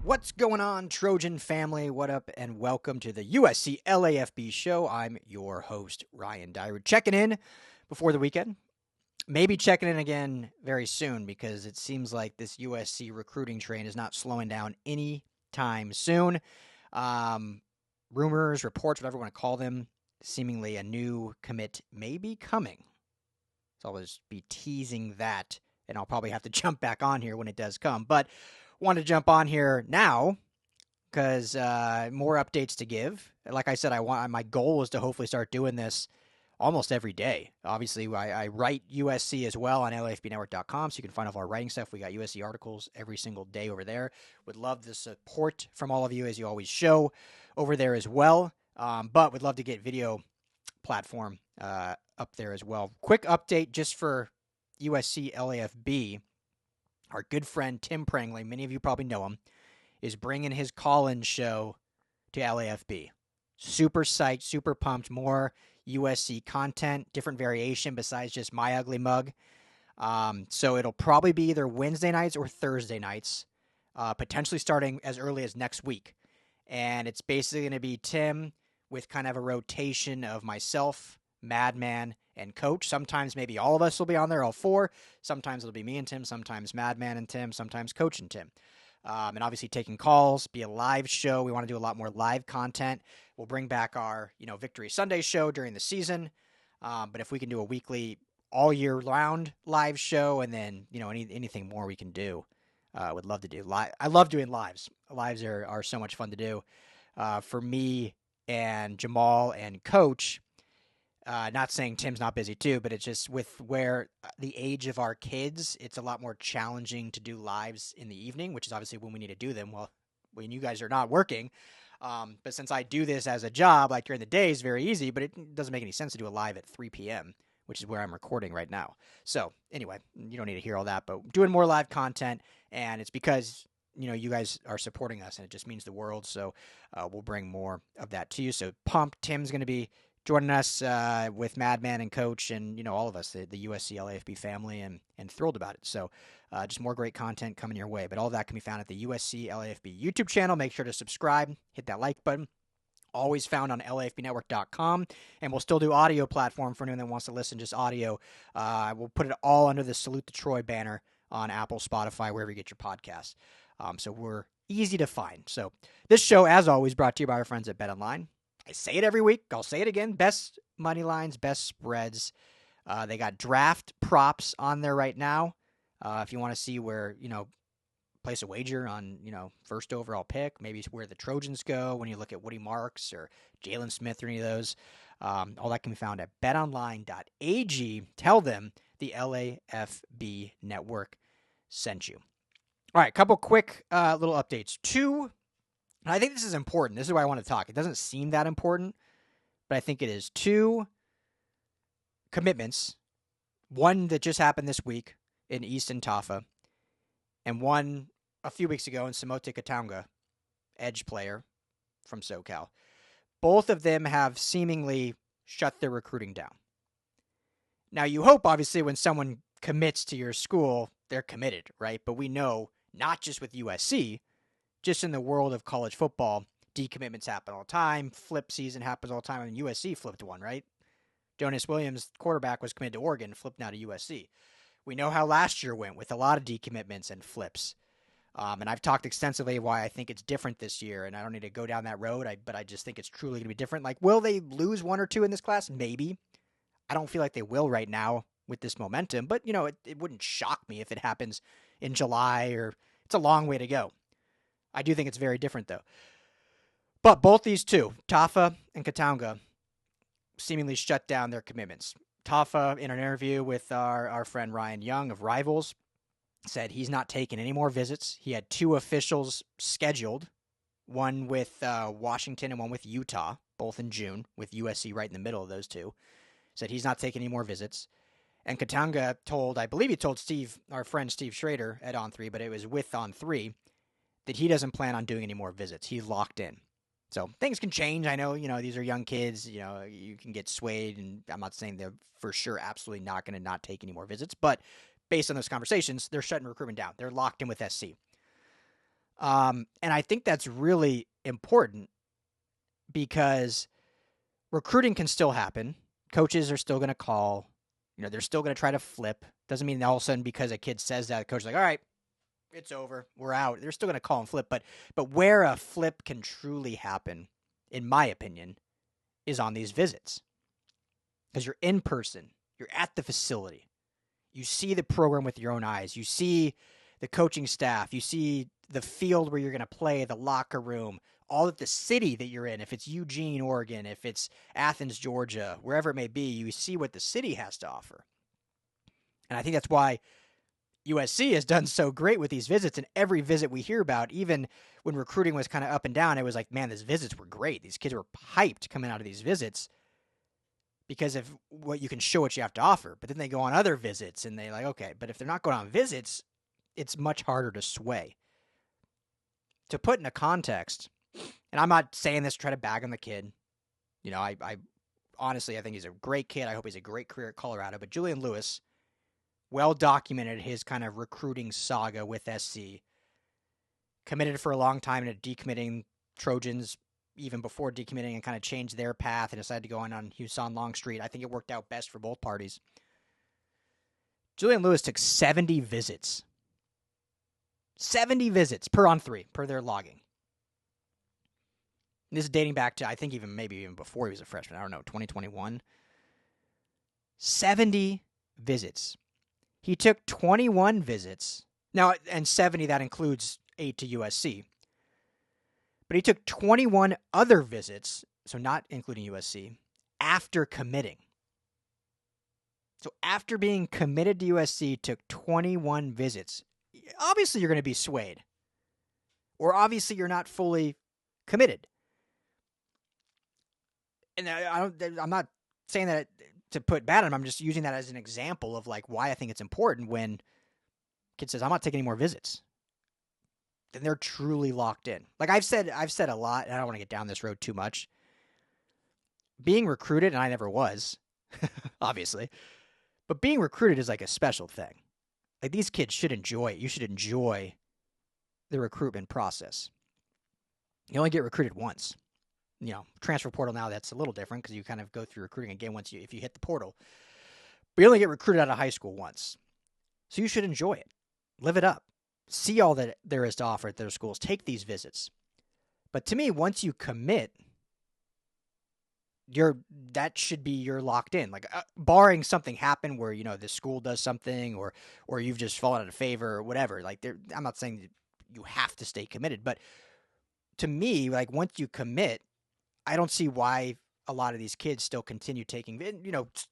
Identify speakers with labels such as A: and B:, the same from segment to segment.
A: What's going on, Trojan family? What up, and welcome to the USC LAFB show. I'm your host, Ryan Dyrud, checking in before the weekend. Maybe checking in again very soon because it seems like this USC recruiting train is not slowing down anytime soon. Rumors, reports, whatever you want to call them, seemingly a new commit may be coming. So I'll just be teasing that, and I'll probably have to jump back on here when it does come. But wanted to jump on here now because more updates to give. Like I said, my goal is to hopefully start doing this almost every day. Obviously, I write USC as well on LAFBnetwork.com, so you can find all of our writing stuff. We got USC articles every single day over there. Would love the support from all of you, as you always show over there as well. But would love to get video platform up there as well. Quick update just for USC LAFB. Our good friend Tim Prangley, many of you probably know him, is bringing his call-in show to LAFB. Super psyched, super pumped, more USC content, different variation besides just my ugly mug. So it'll probably be either Wednesday nights or Thursday nights, potentially starting as early as next week. And it's basically going to be Tim with kind of a rotation of myself, Madman, and Coach. Sometimes maybe all of us will be on there, all four. Sometimes it'll be me and Tim, sometimes Madman and Tim, sometimes Coach and Tim. And obviously taking calls, be a live show. We want to do a lot more live content. We'll bring back our, Victory Sunday show during the season. But if we can do a weekly, all year round live show, and then, anything more we can do, would love to do. I love doing lives. Lives are so much fun to do. For me and Jamal and Coach, not saying Tim's not busy too, but it's just with where the age of our kids, it's a lot more challenging to do lives in the evening, which is obviously when we need to do them. Well, when you guys are not working. But since I do this as a job, like during the day is very easy, but it doesn't make any sense to do a live at 3 p.m., which is where I'm recording right now. So anyway, you don't need to hear all that, but doing more live content, and it's because, you guys are supporting us, and it just means the world. So we'll bring more of that to you. So pumped. Tim's going to be joining us with Madman and Coach and, all of us, the USC LAFB family, and thrilled about it. So just more great content coming your way. But all of that can be found at the USC LAFB YouTube channel. Make sure to subscribe, hit that like button. Always found on LAFBnetwork.com. And we'll still do audio platform for anyone that wants to listen, just audio. We'll put it all under the Salute to Troy banner on Apple, Spotify, wherever you get your podcasts. So we're easy to find. So this show, as always, brought to you by our friends at BetOnline. I say it every week. I'll say it again. Best money lines, best spreads. They got draft props on there right now. If you want to see where, place a wager on, first overall pick, maybe where the Trojans go when you look at Woody Marks or Jaylin Smith or any of those. All that can be found at betonline.ag. Tell them the LAFB network sent you. All right, a couple quick little updates. And I think this is important. This is why I want to talk. It doesn't seem that important, but I think it is. 2 commitments. One that just happened this week in Easton Tafa, and one a few weeks ago in Samote Katanga, edge player from SoCal. Both of them have seemingly shut their recruiting down. Now, you hope, obviously, when someone commits to your school, they're committed, right? But we know, not just with USC, just in the world of college football, decommitments happen all the time. Flip season happens all the time. I mean, USC flipped one, right? Jonas Williams, quarterback, was committed to Oregon, flipped now to USC. We know how last year went with a lot of decommitments and flips. And I've talked extensively why I think it's different this year, and I don't need to go down that road, but I just think it's truly going to be different. Like, will they lose 1 or 2 in this class? Maybe. I don't feel like they will right now with this momentum, but, it wouldn't shock me if it happens in July, or it's a long way to go. I do think it's very different, though. But both these two, Tafa and Katanga, seemingly shut down their commitments. Tafa, in an interview with our friend Ryan Young of Rivals, said he's not taking any more visits. He had 2 officials scheduled, one with Washington and one with Utah, both in June, with USC right in the middle of those 2. Said he's not taking any more visits. And Katanga told, I believe he told Steve, our friend Steve Schrader at On3, but it was with On3, that he doesn't plan on doing any more visits. He's locked in. So things can change. I know, these are young kids. You can get swayed, and I'm not saying they're for sure absolutely not going to not take any more visits, but based on those conversations, they're shutting recruitment down. They're locked in with SC. And I think that's really important because recruiting can still happen. Coaches are still going to call. They're still going to try to flip. Doesn't mean all of a sudden because a kid says that, the coach is like, all right, it's over. We're out. They're still going to call and flip. But where a flip can truly happen, in my opinion, is on these visits. Because you're in person. You're at the facility. You see the program with your own eyes. You see the coaching staff. You see the field where you're going to play, the locker room, all of the city that you're in. If it's Eugene, Oregon, if it's Athens, Georgia, wherever it may be, you see what the city has to offer. And I think that's why USC has done so great with these visits. And every visit we hear about, even when recruiting was kind of up and down, it was like, man, these visits were great. These kids were hyped coming out of these visits because of what you can show what you have to offer. But then they go on other visits and they're like, okay, but if they're not going on visits, it's much harder to sway. To put in a context, and I'm not saying this to try to bag on the kid. I honestly, I think he's a great kid. I hope he's a great career at Colorado. But Julian Lewis, well documented his kind of recruiting saga with SC. Committed for a long time and decommitting Trojans even before decommitting and kind of changed their path and decided to go on Houston Longstreet. I think it worked out best for both parties. Julian Lewis took 70 visits. 70 visits per on 3, per their logging. And this is dating back to, I think maybe even before he was a freshman. I don't know, 2021. 70 visits. He took 21 visits. Now, and 70, that includes 8 to USC. But he took 21 other visits, so not including USC, after committing. So after being committed to USC, took 21 visits. Obviously, you're going to be swayed. Or obviously, you're not fully committed. And I'm not saying that to put bad on him. I'm just using that as an example of like why I think it's important when a kid says, I'm not taking any more visits. Then they're truly locked in. Like I've said a lot, and I don't want to get down this road too much. Being recruited, and I never was, obviously, but being recruited is like a special thing. Like these kids should enjoy it. You should enjoy the recruitment process. You only get recruited once. Transfer portal now, that's a little different because you kind of go through recruiting again if you hit the portal. But you only get recruited out of high school once. So you should enjoy it. Live it up. See all that there is to offer at their schools. Take these visits. But to me, once you commit, that should be you're locked in. Like barring something happen where the school does something or you've just fallen out of favor or whatever. Like I'm not saying that you have to stay committed, but to me, like once you commit, I don't see why a lot of these kids still continue taking.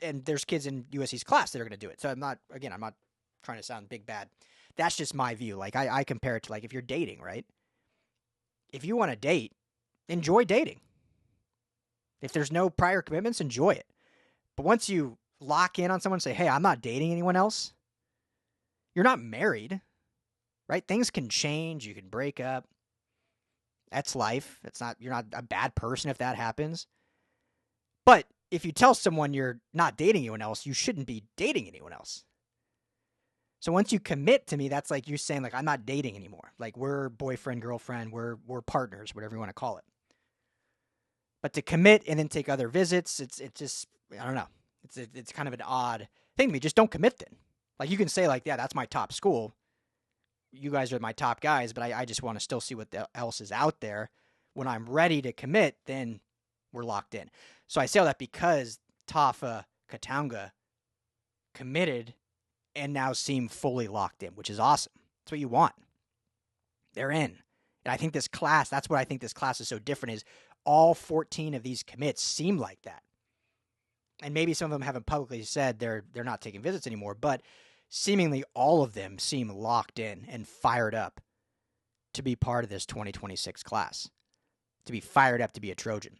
A: And there's kids in USC's class that are going to do it. So I'm not trying to sound big bad. That's just my view. Like I compare it to like if you're dating, right? If you want to date, enjoy dating. If there's no prior commitments, enjoy it. But once you lock in on someone and say, hey, I'm not dating anyone else, you're not married, right? Things can change. You can break up. That's life. You're not a bad person if that happens. But if you tell someone you're not dating anyone else, you shouldn't be dating anyone else. So once you commit to me, that's like you saying like I'm not dating anymore. Like we're boyfriend, girlfriend, we're partners, whatever you want to call it. But to commit and then take other visits, it's just I don't know. It's kind of an odd thing to me. Just don't commit then. Like you can say like, yeah, that's my top school. You guys are my top guys, but I just want to still see what else is out there. When I'm ready to commit, then we're locked in. So I say all that because Tafa Katanga committed and now seem fully locked in, which is awesome. That's what you want. They're in. And I think this class, that's what I think this class is so different is all 14 of these commits seem like that. And maybe some of them haven't publicly said they're not taking visits anymore, but seemingly all of them seem locked in and fired up to be part of this 2026 class, to be fired up to be a Trojan.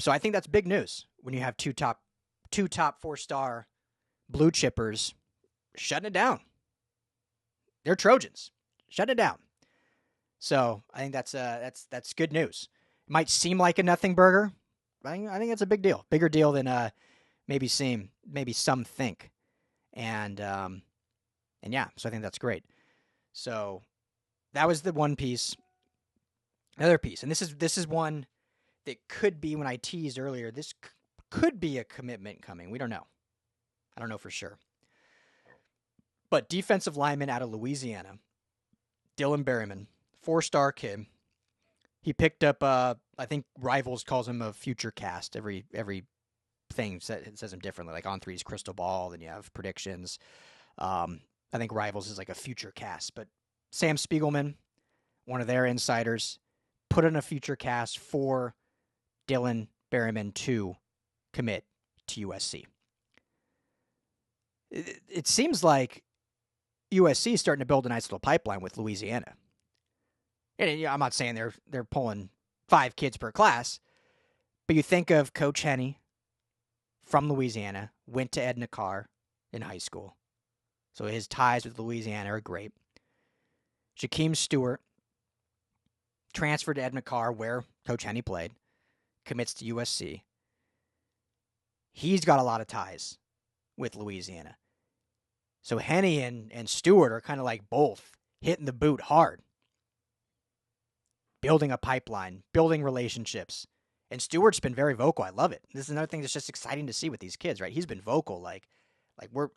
A: So I think that's big news when you have two top 4-star blue chippers shutting it down. They're Trojans, shutting it down. So I think that's good news. It might seem like a nothing burger, but I think it's a big deal, bigger deal than maybe some think. And yeah, so I think that's great. So that was the one piece. Another piece, and this is one that could be, when I teased earlier, this could be a commitment coming. We don't know. I don't know for sure. But defensive lineman out of Louisiana, Dylan Berryman, 4-star kid. He picked up, I think Rivals calls him a future cast. Every thing says him differently. Like On3's Crystal Ball, then you have predictions. I think Rivals is like a future cast. But Sam Spiegelman, one of their insiders, put in a future cast for Dylan Berryman to commit to USC. It seems like USC is starting to build a nice little pipeline with Louisiana. And I'm not saying they're pulling 5 kids per class, but you think of Coach Henney from Louisiana, went to Edna Carr in high school. So his ties with Louisiana are great. Jakeem Stewart transferred to Edna Carr, where Coach Henney played, commits to USC. He's got a lot of ties with Louisiana. So Henney and Stewart are kind of like both hitting the boot hard. Building a pipeline, building relationships. And Stewart's been very vocal. I love it. This is another thing that's just exciting to see with these kids, right? He's been vocal, like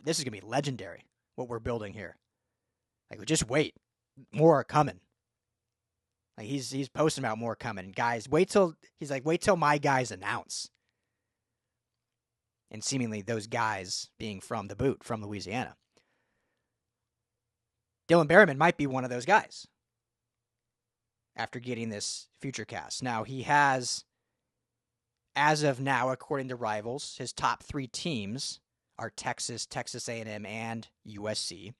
A: this is going to be legendary, what we're building here. Like, just wait. More are coming. Like, he's posting about more coming. Guys, wait till my guys announce. And seemingly those guys being from the boot, from Louisiana. Dylan Berryman might be one of those guys after getting this future cast. Now, he has, as of now, according to Rivals, his top 3 teams are Texas, Texas A&M, and USC.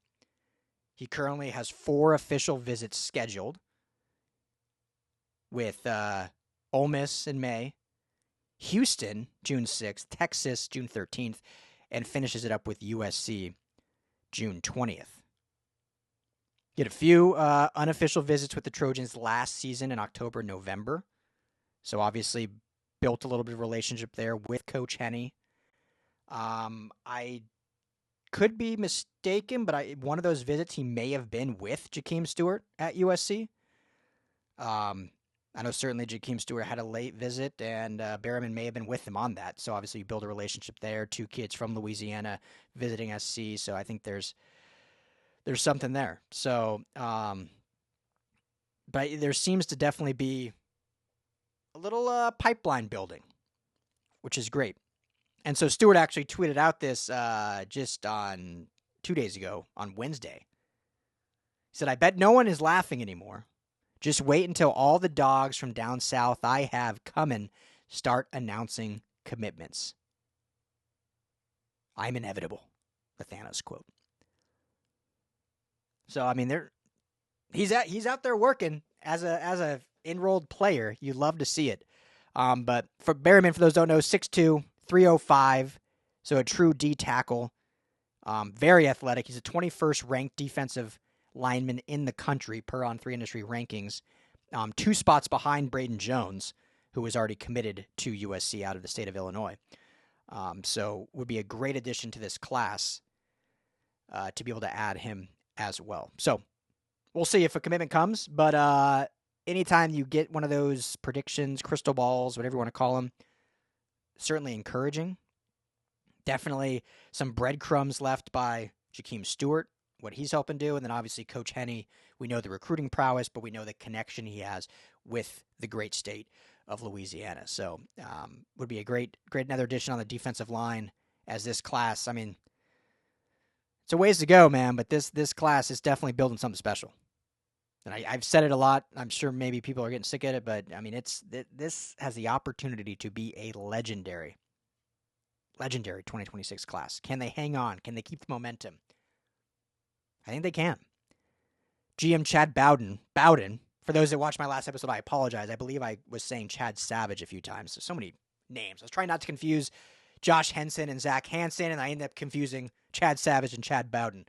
A: He currently has 4 official visits scheduled with Ole Miss in May, Houston, June 6th, Texas, June 13th, and finishes it up with USC, June 20th. He had a few unofficial visits with the Trojans last season in October, November. So obviously built a little bit of relationship there with Coach Henney. I could be mistaken, but one of those visits he may have been with Jakeem Stewart at USC. I know certainly Jakeem Stewart had a late visit, and Berryman may have been with him on that. So obviously you build a relationship there. 2 kids from Louisiana visiting SC, so I think there's something there. So, but there seems to definitely be a little pipeline building, which is great. And so Stewart actually tweeted out this just on 2 days ago, on Wednesday. He said, "I bet no one is laughing anymore. Just wait until all the dogs from down south I have coming start announcing commitments. I'm inevitable." The Thanos quote. So I mean, he's out there working as a enrolled player. You love to see it. But for Berryman, for those who don't know, 6'2", 305, so a true D tackle. Very athletic. He's a 21st ranked defensive lineman in the country per On3 Industry rankings. 2 spots behind Braden Jones, who was already committed to USC out of the state of Illinois. So would be a great addition to this class to be able to add him as well. So we'll see if a commitment comes, but anytime you get one of those predictions, crystal balls, whatever you want to call them, certainly encouraging. Definitely some breadcrumbs left by Jakeem Stewart, what he's helping do, and then obviously Coach Henney. We know the recruiting prowess, but we know the connection he has with the great state of Louisiana. So would be a great another addition on the defensive line as this class. I mean, it's a ways to go, man, but this class is definitely building something special. And I've said it a lot. I'm sure maybe people are getting sick at it, but I mean, this has the opportunity to be a legendary 2026 class. Can they hang on? Can they keep the momentum? I think they can. GM Chad Bowden. For those that watched my last episode, I apologize. I believe I was saying Chad Savage a few times. So many names. I was trying not to confuse Josh Henson and Zach Hansen, and I ended up confusing Chad Savage and Chad Bowden.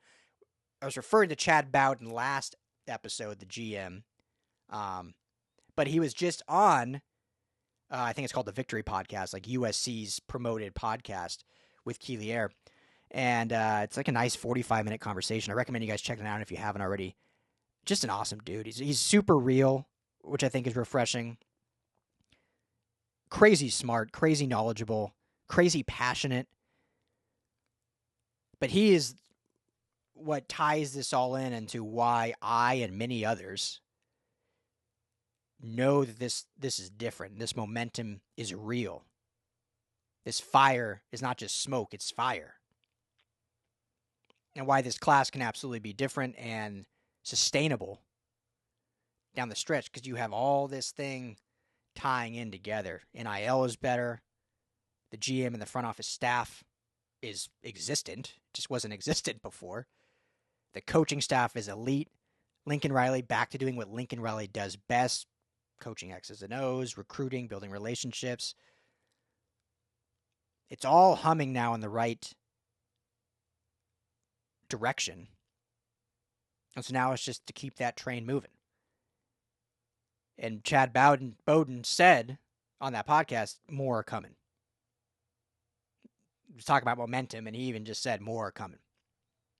A: I was referring to Chad Bowden last episode, the GM. But he was just on, I think it's called the Victory Podcast, like USC's promoted podcast with Keely Air. And it's like a nice 45-minute conversation. I recommend you guys checking it out if you haven't already. just an awesome dude. He's super real, which I think is refreshing. Crazy smart, crazy knowledgeable, crazy passionate. But he is what ties this all in into why I and many others know that this is different. This momentum is real. This fire is not just smoke, it's fire. And why this class can absolutely be different and sustainable down the stretch, because you have all this thing tying in together. NIL is better. The GM and the front office staff is existent. Just wasn't existent before. The coaching staff is elite. Lincoln Riley back to doing what Lincoln Riley does best. Coaching X's and O's, recruiting, building relationships. It's all humming now in the right direction. And so now it's just to keep that train moving. And Chad Bowden said on that podcast, more are coming. He was talking about momentum, and he even just said more are coming.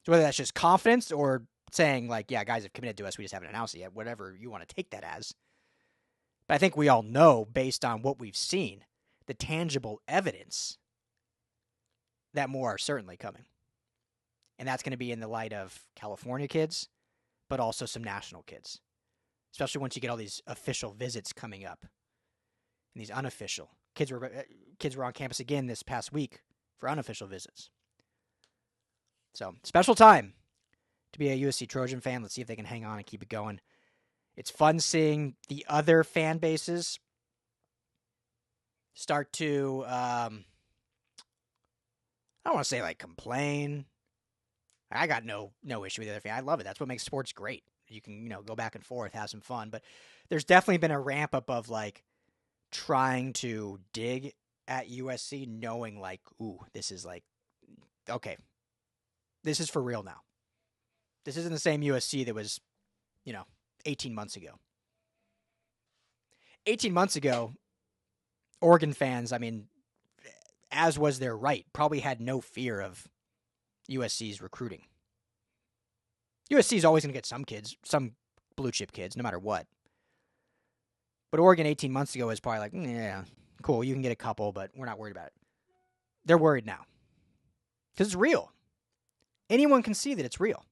A: So whether that's just confidence or saying, like, yeah, guys have committed to us, we just haven't announced it yet, whatever you want to take that as. But I think we all know, based on what we've seen, the tangible evidence, that more are certainly coming. And that's going to be in the light of California kids, but also some national kids. Especially once you get all these official visits coming up. And these unofficial. Kids were on campus again this past week for unofficial visits. So, special time to be a USC Trojan fan. Let's see if they can hang on and keep it going. It's fun seeing the other fan bases start to, I don't want to say like complain. I got no issue with the other fan. I love it. That's what makes sports great. You can, go back and forth, have some fun. But there's definitely been a ramp up of like trying to dig at USC, knowing like, ooh, this is like, okay, this is for real now. This isn't the same USC that was, 18 months ago. 18 months ago, Oregon fans, as was their right, probably had no fear of USC's recruiting. USC is always going to get some kids, some blue chip kids, no matter what. But Oregon 18 months ago was probably like, yeah, cool, you can get a couple, but we're not worried about it. They're worried now. Because it's real. Anyone can see that it's real.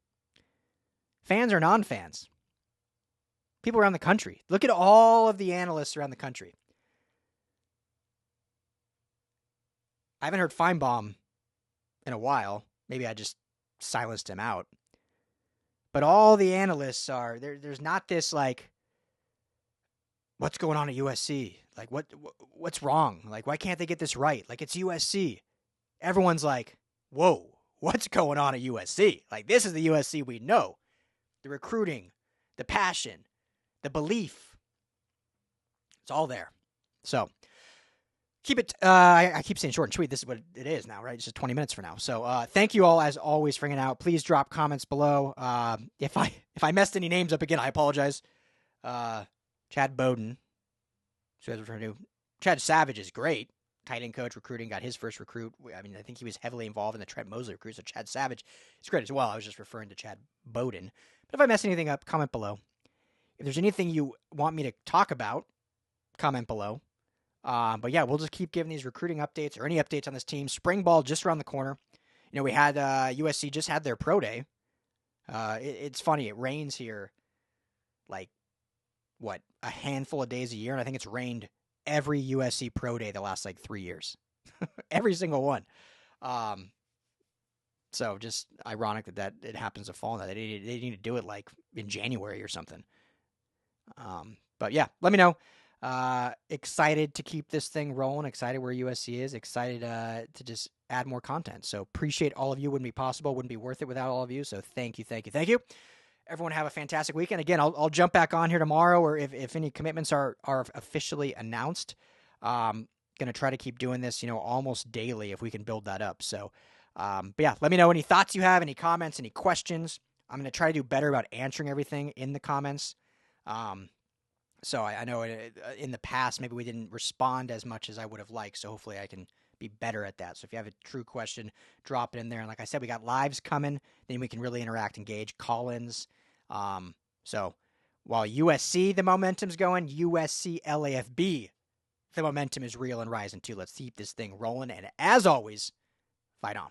A: Fans or non-fans. People around the country. Look at all of the analysts around the country. I haven't heard Feinbaum in a while. Maybe I just silenced him out. But all the analysts are, there's not this like, what's going on at USC? Like, what's wrong? Like, why can't they get this right? Like, it's USC. Everyone's like, whoa, what's going on at USC? Like, this is the USC we know. The recruiting, the passion, the belief. It's all there. So, keep it, I keep saying short and sweet. This is what it is now, right? It's just 20 minutes for now. So, thank you all, as always, for hanging out. Please drop comments below. If I messed any names up again, I apologize. Chad Bowden, so as referred to, Chad Savage is great. Tight end coach, recruiting, got his first recruit. I think he was heavily involved in the Trent Mosley recruit, so Chad Savage is great as well. I was just referring to Chad Bowden. But if I mess anything up, comment below. If there's anything you want me to talk about, comment below. But yeah, we'll just keep giving these recruiting updates or any updates on this team. Spring ball just around the corner. We had USC just had their pro day. It's funny. It rains here like, a handful of days a year. And I think it's rained every USC pro day the last 3 years. Every single one. So just ironic that it happens to fall now. They need to do it in January or something. But yeah, let me know. Excited to keep this thing rolling. Excited where USC is. Excited to just add more content. So appreciate all of you. Wouldn't be possible. Wouldn't be worth it without all of you. So thank you. Everyone have a fantastic weekend. Again, I'll jump back on here tomorrow, or if any commitments are officially announced. Going to try to keep doing this, almost daily if we can build that up. So, but yeah, let me know any thoughts you have, any comments, any questions. I'm going to try to do better about answering everything in the comments. So I know in the past, maybe we didn't respond as much as I would have liked. So hopefully I can be better at that. So if you have a true question, drop it in there. And like I said, we got lives coming. Then we can really interact, engage. Call-ins. So while USC, the momentum's going, USC LAFB, the momentum is real and rising too. Let's keep this thing rolling. And as always, fight on.